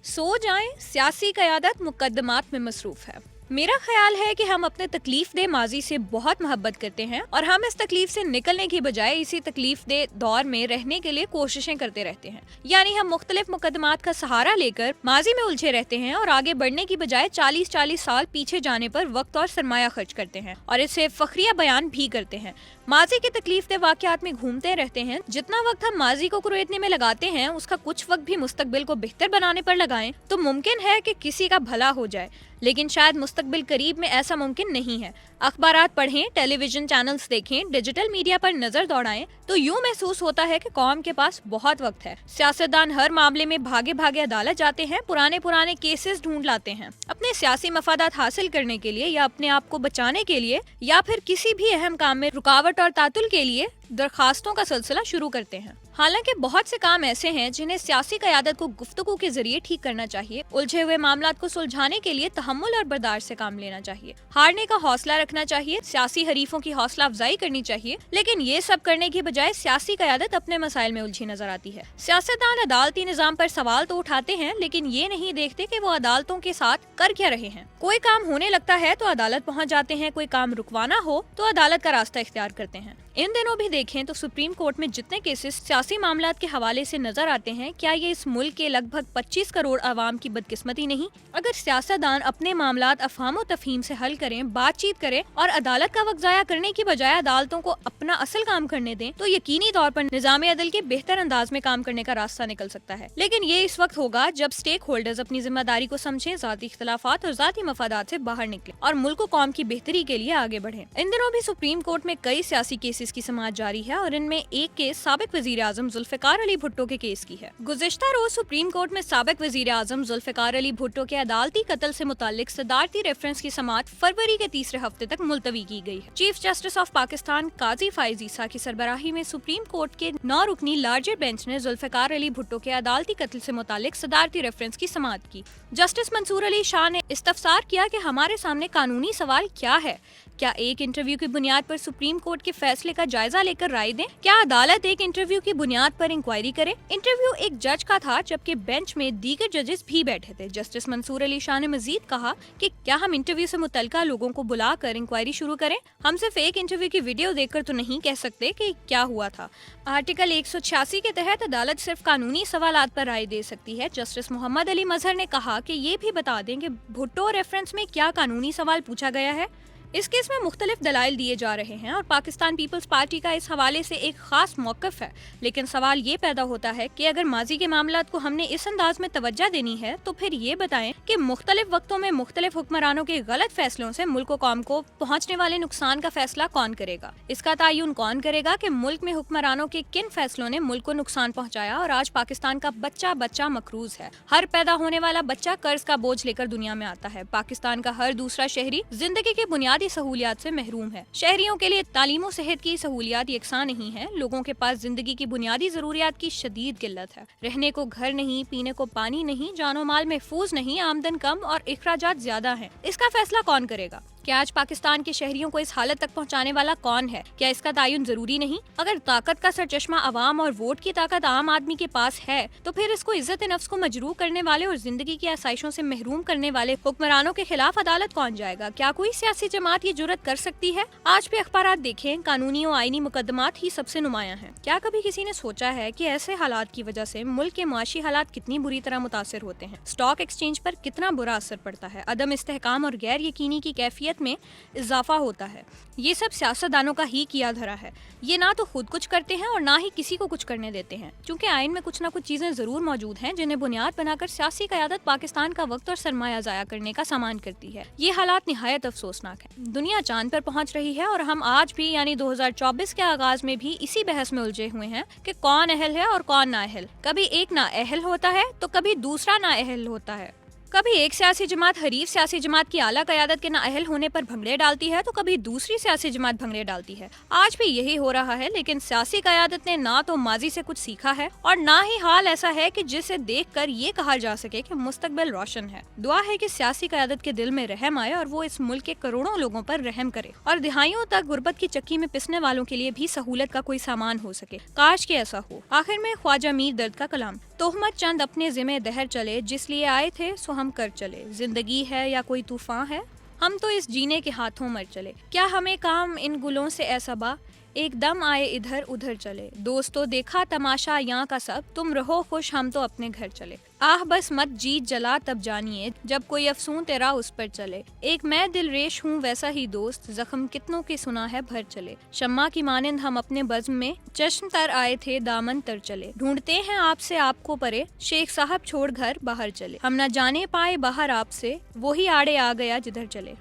सो जाएं, सियासी क़यादत मुकद्दमात में मसरूफ़ है। मेरा ख्याल है कि हम अपने तकलीफ दे माजी से बहुत मोहब्बत करते हैं और हम इस तकलीफ से निकलने की बजाय इसी तकलीफ दे दौर में रहने के लिए कोशिशें करते रहते हैं। यानी हम मुख्तलिफ मुकदमात का सहारा लेकर माजी में उलझे रहते हैं और आगे बढ़ने की बजाय 40-40 साल पीछे जाने पर वक्त और सरमाया खर्च करते हैं और इसे फखरिया बयान भी करते हैं। माजी की तकलीफ दे वाक़यात में घूमते रहते हैं। जितना वक्त हम माजी को कुरेदने में लगाते हैं उसका कुछ वक्त भी मुस्तकबिल को बेहतर बनाने पर लगाएं तो मुमकिन है कि किसी का भला हो जाए, लेकिन शायद मुस्तकबिल करीब में ऐसा मुमकिन नहीं है। अखबारात पढ़ें, टेलीविजन चैनल्स देखें, डिजिटल मीडिया पर नजर दौड़ाएं तो यूं महसूस होता है कि कौम के पास बहुत वक्त है। सियासतदान हर मामले में भागे भागे अदालत जाते हैं, पुराने केसेस ढूंढ लाते हैं अपने सियासी मफादात हासिल करने के लिए या अपने आप को बचाने के लिए या फिर किसी भी अहम काम में रुकावट और तातुल के लिए दरखास्तों का सिलसिला शुरू करते हैं। हालांकि बहुत से काम ऐसे हैं जिन्हें सियासी क़यादत को गुफ्तगू के जरिए ठीक करना चाहिए। उलझे हुए मामलात को सुलझाने के लिए तहम्मुल और बर्दाश्त से काम लेना चाहिए, हारने का हौसला रखना चाहिए, सियासी हरीफों की हौसला अफजाई करनी चाहिए। लेकिन ये सब करने की बजाय सियासी क़यादत अपने मसाइल में उलझी नजर आती है। सियासतदान अदालती निज़ाम पर सवाल तो उठाते हैं, लेकिन ये नहीं देखते कि वो अदालतों के साथ कर क्या रहे हैं। कोई काम होने लगता है तो अदालत पहुँच जाते हैं, कोई काम रुकवाना हो तो अदालत का रास्ता इख्तियार करते हैं। इन दिनों भी देखें तो सुप्रीम कोर्ट में जितने केसेस सियासी मामलात के हवाले से नजर आते हैं, क्या ये इस मुल्क के लगभग 25 करोड़ आवाम की बदकिस्मती नहीं? अगर सियासतदान अपने मामलात अफहाम और तफहीम से हल करें, बातचीत करें और अदालत का वक्त जाया करने की बजाय अदालतों को अपना असल काम करने दें तो यकीनी तौर पर निज़ाम अदल के बेहतर अंदाज में काम करने का रास्ता निकल सकता है। लेकिन ये इस वक्त होगा जब स्टेक होल्डर्स अपनी जिम्मेदारी को समझें, जाती इख्तलाफात और जाती मफादात से बाहर निकले और मुल्क को कौम की बेहतरी के लिए आगे बढ़े। इन दिनों भी सुप्रीम कोर्ट में कई सियासी केसेस की समाअत जारी है और इनमें एक केस साबिक वजीर आजम जुल्फिकार अली भुट्टो के केस की है। गुज़िश्ता रोज सुप्रीम कोर्ट में साबिक वजीर आजम जुल्फिकार अली भुट्टो के अदालती कत्ल से मुतालिक सदारती रेफरेंस की समाअत फरवरी के तीसरे हफ्ते तक मुलतवी की गई है। चीफ जस्टिस ऑफ पाकिस्तान काजी फाइज ईसा की सरबराही में सुप्रीम कोर्ट के 9 रुकनी लार्जर बेंच ने जुल्फिकार अली भुट्टो के अदालती कत्ल से मुतालिक सदारती रेफरेंस की समाअत की। जस्टिस मंसूर अली शाह ने इस्तफसार किया कि हमारे सामने कानूनी सवाल क्या है। क्या एक इंटरव्यू की बुनियाद पर सुप्रीम कोर्ट के फैसले का जायजा लेकर राय दें? क्या अदालत एक इंटरव्यू की बुनियाद पर इंक्वायरी करे? इंटरव्यू एक जज का था जबकि बेंच में दीगर जजेस भी बैठे थे। जस्टिस मंसूर अली शाह ने मजीद कहा कि क्या हम इंटरव्यू से मुतल्लिका लोगों को बुलाकर इंक्वायरी शुरू करें? हम सिर्फ एक इंटरव्यू की वीडियो देखकर तो नहीं कह सकते कि क्या हुआ था। आर्टिकल 186 के तहत अदालत सिर्फ कानूनी सवालात पर राय दे सकती है। जस्टिस मोहम्मद अली मजहर ने कहा कि ये भी बता दें कि भुट्टो रेफरेंस में क्या कानूनी सवाल पूछा गया है। इस केस में मुख्तलिफ दलाइल दिए जा रहे हैं और पाकिस्तान पीपल्स पार्टी का इस हवाले से एक खास मौक़िफ़ है। लेकिन सवाल ये पैदा होता है कि अगर माजी के मामलात को हमने इस अंदाज में तवज्जो देनी है तो फिर ये बताएं कि मुख्तलिफ वक्तों में मुख्तलिफ हुक्मरानों के गलत फैसलों से मुल्क व कौम को पहुँचने वाले नुकसान का फैसला कौन करेगा? इसका तयन कौन करेगा कि मुल्क में हुक्मरानों के किन फैसलों ने मुल्क को नुकसान पहुँचाया और आज पाकिस्तान का बच्चा बच्चा मकरूज है। हर पैदा होने वाला बच्चा कर्ज का बोझ लेकर दुनिया में आता है। पाकिस्तान का हर दूसरा शहरी जिंदगी के बुनियादी सहूलियात से महरूम है। शहरियों के लिए तालीम और सेहत की सहूलियात यकसान नहीं है। लोगों के पास जिंदगी की बुनियादी जरूरियात की शदीद किल्लत है। रहने को घर नहीं, पीने को पानी नहीं, जानो माल महफूज नहीं, आमदन कम और इखराजात ज्यादा हैं। इसका फैसला कौन करेगा? क्या आज पाकिस्तान के शहरियों को इस हालत तक पहुंचाने वाला कौन है? क्या इसका तयन जरूरी नहीं? अगर ताकत का सरचश्मा अवाम और वोट की ताकत आम आदमी के पास है तो फिर इसको इज्जत नफ्स को मजरूह करने वाले और जिंदगी की आसाइशों से महरूम करने वाले हुक्मरानों के खिलाफ अदालत कौन जाएगा? क्या कोई सियासी जमात ये जुर्रत कर सकती है? आज भी अखबारात देखें, कानूनी और आईनी मुकदमात ही सबसे नुमायां हैं। क्या कभी किसी ने सोचा है कि ऐसे हालात की वजह से मुल्क के माशी हालात कितनी बुरी तरह मुतासर होते हैं? स्टॉक एक्सचेंज पर कितना बुरा असर पड़ता है? अदम इस्तेहकाम और गैर यकीनी की कैफियत में इजाफा होता है। ये सब सियासतदानों का ही किया धरा है। ये ना तो खुद कुछ करते हैं और ना ही किसी को कुछ करने देते हैं। क्योंकि आइन में कुछ ना कुछ चीजें जरूर मौजूद हैं जिन्हें बुनियाद बनाकर सियासी क़यादत पाकिस्तान का वक्त और सरमाया जाया करने का सामान करती है। ये हालात निहायत अफसोसनाक है। दुनिया चांद पर पहुंच रही है और हम आज भी यानी 2024 के आगाज में भी इसी बहस में उलझे हुए हैं कि कौन अहल है और कौन नाअहल। कभी एक नाअहल होता है तो कभी दूसरा नाअहल होता है। कभी एक सियासी जमात हरीफ सियासी जमात की आला क़यादत के नाअहल होने पर भंगड़े डालती है तो कभी दूसरी सियासी जमात भंगड़े डालती है। आज भी यही हो रहा है। लेकिन सियासी क़यादत ने ना तो माजी से कुछ सीखा है और ना ही हाल ऐसा है कि जिसे देखकर ये कहा जा सके कि मुस्तकबिल रोशन है। दुआ है कि सियासी क़यादत के दिल में रहम आए और वो इस मुल्क के करोड़ों लोगों पर रहम करे और दिहाइयों तक गुर्बत की चक्की में पिसने वालों के लिए भी सहूलत का कोई सामान हो सके। काश कि ऐसा हो। आखिर में ख्वाजा मीर दर्द का कलाम। तोहमत चंद अपने ज़िम्मे दहर चले, जिस लिए आए थे सो हम कर चले। जिंदगी है या कोई तूफान है, हम तो इस जीने के हाथों मर चले। क्या हमें काम इन गुलों से ऐसा बा, एकदम आए इधर उधर चले। दोस्तों देखा तमाशा यहाँ का सब, तुम रहो खुश हम तो अपने घर चले। आह बस मत जीत जला तब जानिए, जब कोई अफसून तेरा उस पर चले। एक मैं दिल रेश हूँ वैसा ही दोस्त, जख्म कितनों के सुना है भर चले। शम्मा की मानिंद हम अपने बज़्म में चश्म तर आए थे दामन तर चले। ढूंढते हैं आपसे आपको परे, शेख साहब छोड़ घर बाहर चले। हम न जाने पाए बाहर आपसे, वही आड़े आ गया जिधर चले।